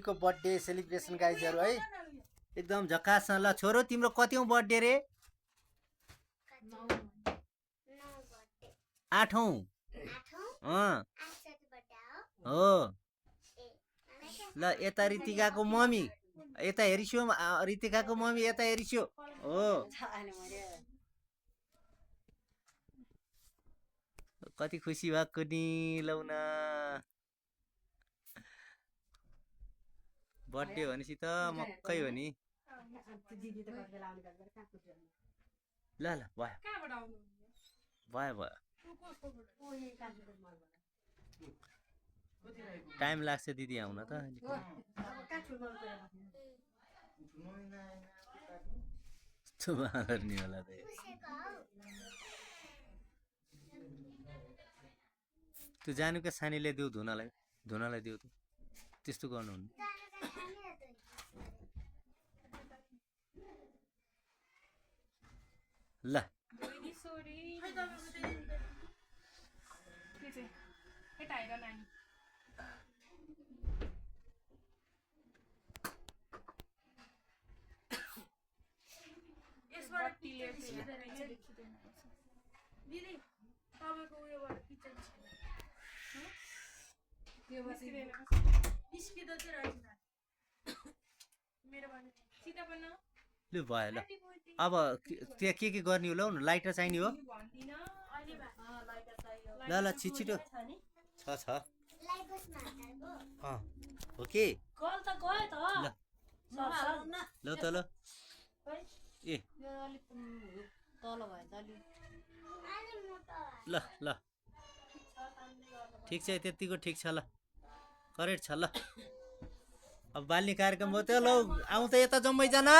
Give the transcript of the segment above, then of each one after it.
को birthday celebration गाइजहरु है एकदम झकास ल छोरो तिम्रो कतिऔं बर्थडे रे 8औं हो ल यता रितिकाको मम्मी यता हेरिस्यो रितिकाको मम्मी यता हेरिस्यो हो कति खुसी भएको नि लौन बर्थडे भनेसी त मक्कै हो नि ल ल भयो टाइम लाग्छ दिदी आउन त नि होला त त्यो जानुका सानीले देऊ धुनलाई देऊ त त्यस्तो गर्नुहुन्न ल दिदी तपाईको उयोबाट किचन यो निस्किँद चाहिँ रहेछ मेरो भने सिधा बन्न लु भयो ल अब त्यहाँ के गर्ने हो ल लाइटर चाहिने हो ल ल छिटो छ हो के कल त गयो त ल त ल ए तल भयो त ल ल ठिक छ त्यतिको ठिक छ ल करेक्ट छ ल अब बाल्ने कार्यक्रम हो त ल आउँ त यता जम्मै जना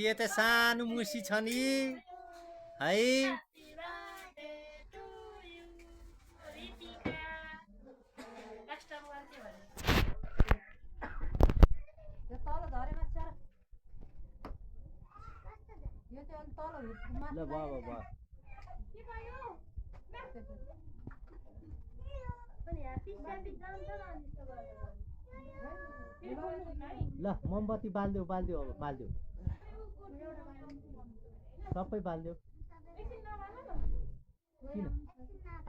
यता सानो मुसी छ नि है ल बाबा ल मोमबत्ती बाल्देऊ अब बाल्देऊ सबै बाल्देऊ किन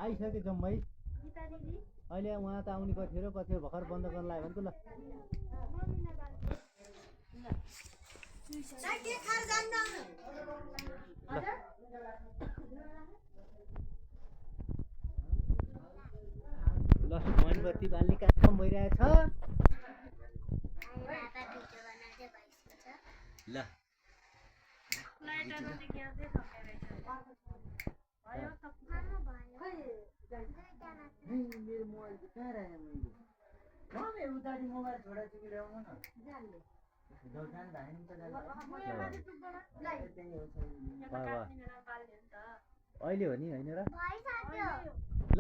आइसक्यो जम्मै अहिले उहाँ त आउने कतिखेर भर्खर बन्द गर्न लाग्यो भने त ल मोमबत्ती बाल्ने काम भइरहेछ ल मेरो मोबाइल कहाँ राखेँ मैले उतारी मोबाइल छोडा चुकी ल्याउनु न अहिले हो नि होइन र ल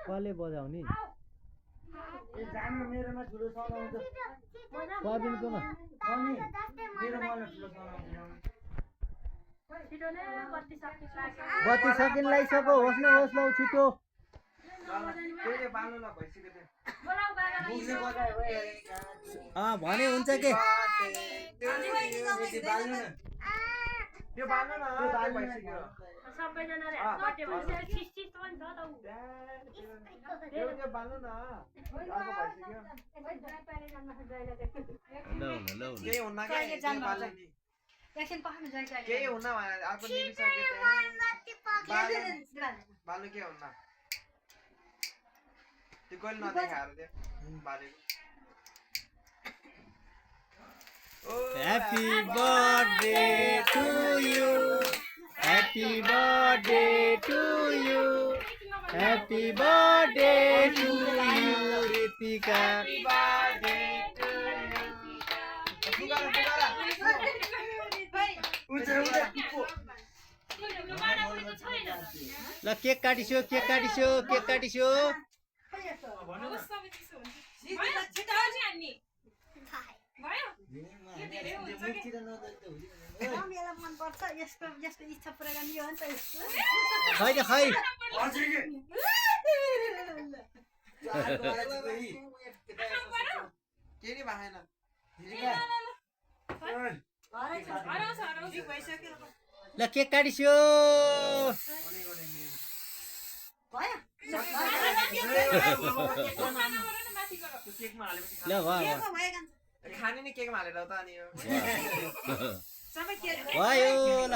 कसले बजाउने मेरोमा ठुलो साउन्ड पर्दिनकोमा बत्ती सकिन लागिसक्यो होस् न होस् ल छिटो भने हुन्छ के Happy birthday to you. Happy birthday to you. Happy birthday to you, Ritika. Happy birthday to you. ल केक काटिस्यो मेला मनपर्छ यस्तो यस्तो इच्छा पुरा गर्ने हो नि त यस्तो खै त खै ल केक काटिस्यो ल भयो खाने नि केकमा हालेर त अनि भयो ल